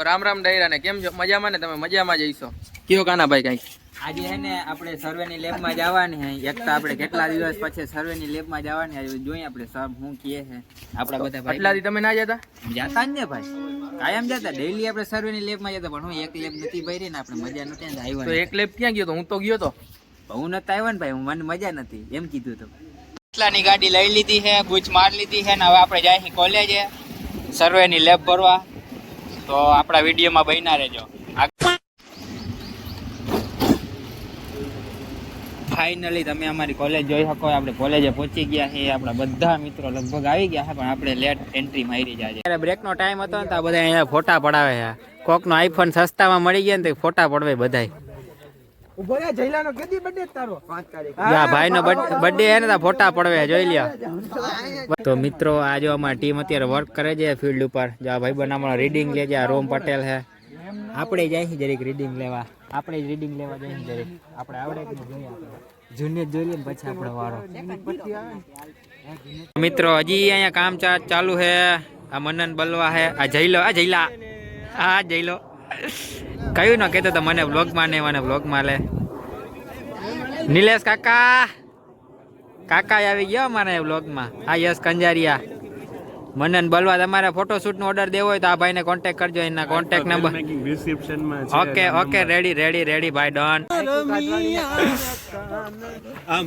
તો રામ રામ ડાયરા ને કેમ છો? મજામાં ને? તમે મજામાં જઈશો? કયો કાનાભાઈ કઈ આજે હે ને આપણે સર્વેની લેબમાં જવાની હે. એક તો આપણે કેટલા દિવસ પછી સર્વેની લેબમાં જવાની આજે જોઈએ આપણે સર શું કહે છે. આપણા બધા ભાઈ એટલાથી તમે ના જતા? જાતા જ ને ભાઈ, કાયમ જતા. ડેઈલી આપણે સર્વેની લેબમાં જતા, પણ હું એક લેબ નથી ભરી ને આપણે મજા નથી આવ્યા. તો એક લેબ ક્યાં ગયો તો? હું તો ગયો તો. હું નતો આવ્યો ને ભાઈ, મને મજા નથી એમ કીધું તો. કેટલાની ગાડી લઈ લીધી છે, બૂચ માર લીધી છે ને હવે આપણે જાય કોલેજે સર્વેની લેબ ભરવા. તો આપણા વિડીયોમાં બન્યા રહેજો. ફાઇનલી તમે અમારી કોલેજ જોઈ શકો. આપણે કોલેજે પહોંચી ગયા છીએ. આપણા બધા મિત્રો લગભગ આવી ગયા છે, પણ આપણે લેટ એન્ટ્રી મારી જાય. ત્યારે બ્રેકનો ટાઈમ હતો ને તો બધા અહીંયા ફોટા પડાવે છે. કોકનો આઈફોન સસ્તામાં મળી ગયા ને તો ફોટા પડવે બધાય. ભાઈનો બર્થડે હે ને તો ફોટા પડવે, જોઈ લ્યો. તો મિત્રો આ જો અમારી ટીમ અત્યારે વર્ક કરે છે ફિલ્ડ ઉપર. જો ભાઈ બનાવવાનો રીડિંગ લે છે, રોમ પટેલ છે. આપણે જાય જરીક રીડિંગ લેવા. આપણે જ રીડિંગ લેવા જઈએ જરીક. આપણે આવડે કે જોઈએ, જૂનિયર જોઈ લઈએ પછી આપણો વારો. મિત્રો હજી અહીંયા કામ ચાલુ છે. આ મનન બલવા છે. આ જઈલો, આ જઈલા, આ જઈલો. કયું ન કહેતો તો મને વ્લોગમાં ને મને વ્લોગમાં લે. નિલેશ કાકા, કાકા આવી ગયો અમારે વ્લોગમાં. આ યશ કંજારિયા, મનન બલવા. તમારે ફોટોશૂટનો ઓર્ડર દેવો હોય તો આ ભાઈને કોન્ટેક્ટ કરજો. એના contact number okay okay ready ready ready ભાઈ ડન. આમ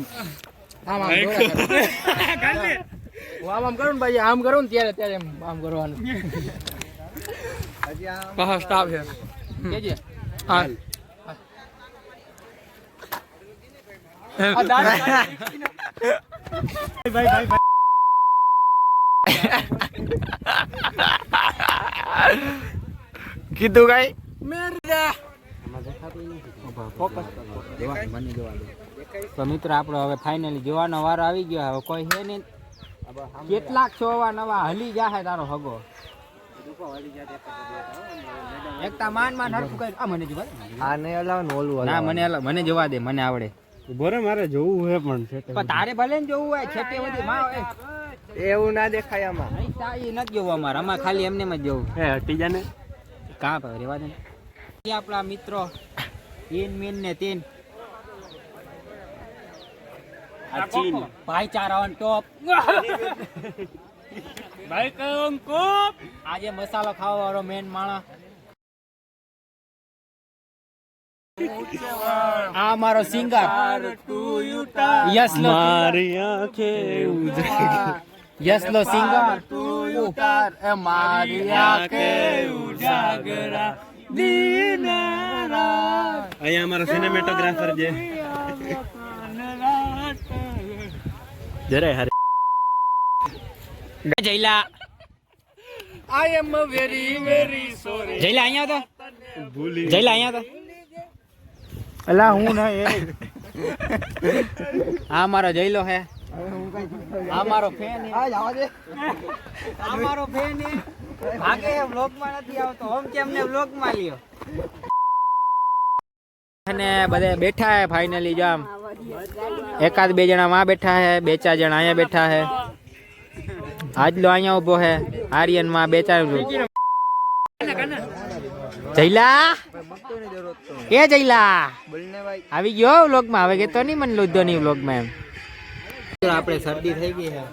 કરું ને ભાઈ, આમ કરું ને ત્યારે ત્યારે આમ કરવાનું. બહુ સ્ટાફ છે. કેજે હા કીધું કઈ તો મિત્રો આપણો હવે ફાઇનલી જોવાનો વારો આવી ગયો. હવે કોઈ છે નહીં. કેટલાક છો નવા હલી જાહે તારો હગો. એકતા માન માન હરખું કરી. આ મને જોવા આ નહીં અલાવ ને ઓલું ના મને મને જોવા દે, મને આવડે. બોરે મારે જોવું હે પણ તારે ભલે ને જોવું હોય છેટે બધી માં એવું ના દેખાય આમાં. એ નથી જોવું અમારે. આમાં ખાલી એમને જ જોવું. હે હટી જા ને કાં ભાઈ રેવા દે. આપણા મિત્રો તીન મીન ને તીન ભાઈચારા ઓન ટોપ. ભાઈ કમ કોપ. આજે મસાલો ખાવા વાળો મેન માણસ આ મારો સિંગર યસલો. મારી આંખે ઉજાગરા, યસલો સિંગર એ મારી આંખે ઉજાગરા દિન રાત. અહીંયા અમારો સિનેમેટોગ્રાફર છે જરાય હારે. જયલા આઈ એમ વેરી વેરી સોરી. જયલા અહીંયા તો ભૂલી જયલા અહીંયા તો અલા હું ના એ આ મારો જયલો હે. આ મારો ફેન હે. આ જવા દે. આ મારો ફેન હે. ભાગે વ્લોગ માં નથી આવતો. હમ કેમ ને વ્લોગ માં લ્યો. અને બધા બેઠા હે ફાઇનલી. જામ એકાદ બે જણા માં બેઠા હે, બે ચાર જણા અહીંયા બેઠા હે. આજલો અહીંયા ઉભો હે. આર્યન માં બે ચાર. જયલા એ જયલા આવી ગયો વ્લોગ માં. હવે કેતો નહીં મને લોધો નહીં વ્લોગ માં. એમ આપણે શરદી થઈ ગઈ છે.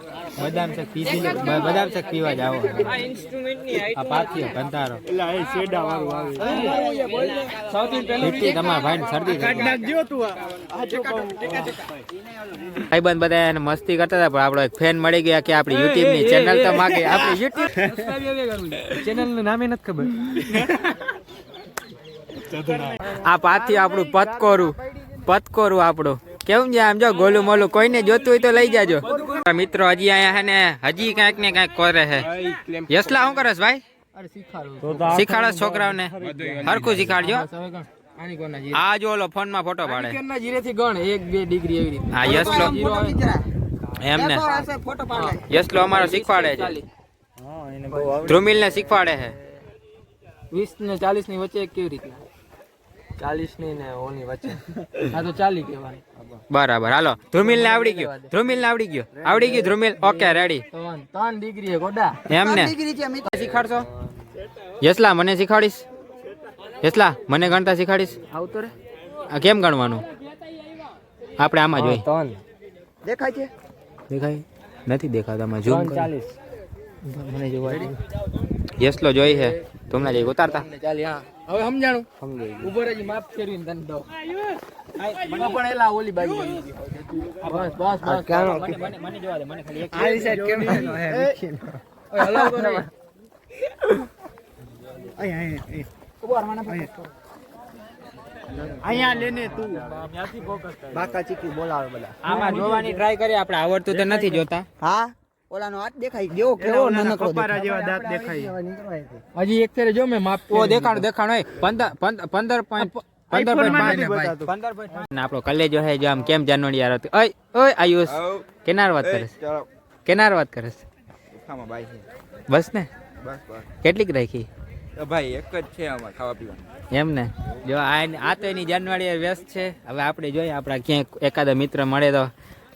બદામ શેક પીધી લે. બદામ શેક પીવા જાવ. આ ઇન્સ્ટ્રુમેન્ટ ની આ પાથીઓ કંતારો એટલે આ શેડા વાળું આવે. સૌથી પહેલા તમારા ભાઈને શરદી થઈ નાખજો તું. ભાઈબંધ બધા એને મસ્તી કરતા હતા, પણ આપણો એક ફેન મળી ગયા કે આપણી યુટ્યુબ ની ચેનલ તો માગે. આપણી યુટ્યુબ ચેનલ નું નામે નથી ખબર. આ પાથી આપણું પતકોરું આપણું કેવું છે. આમ જો ગોલું મોલું કોઈને જોતું હોય તો લઈ જાજો. મિત્રો હજી અહીંયા હે ને હજી કાંઈક ને કાંઈક કરે છે. યસલા શું કરે છે ભાઈ? શીખાડો છોકરાઓને, હરખું શીખાડજો. આ જો ઓલો ફોન માં ફોટો પાડે. 1 2 ડિગ્રી એવી રીતે. હા યસલો એમને યસલો અમારો શીખવાડે છે. ધ્રુમિલ ને શીખવાડે છે. 20 ને 40 ની વચ્ચે કેવી રીતે? 40 ની ને ઓની વચ્ચે. આ તો 40 કહેવાની. બરાબર હાલો. ધ્રુમિલ ને આવડી ગયો. ધ્રુમિલ ને આવડી ગયો. Dhrumil okay ready. 3 ડિગ્રી ગોડા એમને શીખાડશો. યસલા મને શીખવાડીશ યસલા મને ગણતા શીખવાડીશ આવતો રે આ કેમ ગણવાનું આપણે આમાં જોઈ 3 દેખાય છે દેખાય નથી દેખાતા આમાં ઝૂમ 40 મને જોવા યસલો જોઈ છે તમને જઈ ઉતારતા ચાલી હા હવે સમજાણું સમજાઈ ઉભો રહેજી માફ ફેરવીને તને દો મને પણ એલા ઓલી બાજુ બસ બસ બસ મને જોવા દે મને ખાલી એક આલી સાઈડ કેમેરો હે ઓય હલાવ તો નહીં ઉભો મને અહીંયા લેને તું ત્યાંથી ફોકસ કર બાકા ચીકી બોલાવે બધા આમાં જોવાની ટ્રાય કરી આપણે આવડતું તો નથી જોતા હા ઓલાનો હાથ દેખાય કેવો કેવો નાનકડો દેખાય જેવા દાંત દેખાય હજી એક ફેરે જો મે માપ ઓ દેખાણો દેખાણો 15.5 આપણો કલેજો હે જો આમ કેમ જાનવડી યાર હતું ઓય ઓય આયુષ કેનાર વાત કરે છે કેનાર વાત કરે છે બસ ને કેટલીક રાખી ભાઈ એક જ છે આમાં ખાવા પીવાનું એમ ને જો આ તો એની જાનવાડી વ્યસ્ત છે હવે આપણે જોઈએ આપણા ક્યાંક એકાદા મિત્ર મળે તો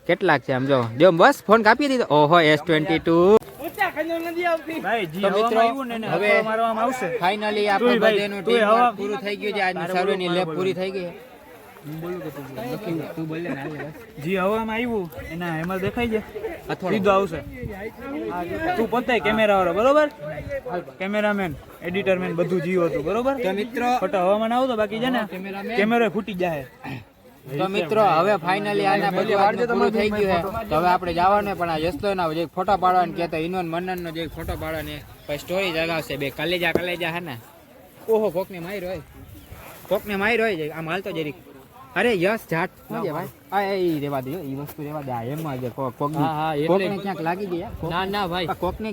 કેટલાક છે આમ જો બસ ફોન કાપી દીધો ઓહો S22 તો મિત્રો હવે ફાઇનલી આપણે બધાનું ટીમ પૂરું થઈ ગયું છે આજની સર્વેની લેબ પૂરી થઈ ગઈ તું બોલ ને જી હવામાં આવ્યું એના એમાં દેખાય છે સીધો આવશે તું પોતે કેમેરા વાળો બરોબર કેમેરામેન એડિટરમેન બધું જીવ હતું બરોબર તો મિત્રો ફોટો હવામાં આવતો બાકી છે ને કેમેરો ફૂટી જાય તો મિત્રો હવે ફાઇનલી આના બધું આજનું પૂરું થઈ ગયું છે તો હવે આપણે જવાનું પણ આ યસલોના જે ફોટો પાડવાનું કહેતો ઇનોન મન્નનનો જે ફોટો પાડવાની પછી સ્ટોરી જગાવશે બે કલેજા હે ને ઓહો કોકને માર્યો હોય આમ હાલતો જરીક અરે યસ જાટ ભાઈ આ એ રેવા દે એ વસ્તુ રેવા દે આ એમાં જ કોકને ક્યાંક લાગી ગઈ ના ના ભાઈ કોકને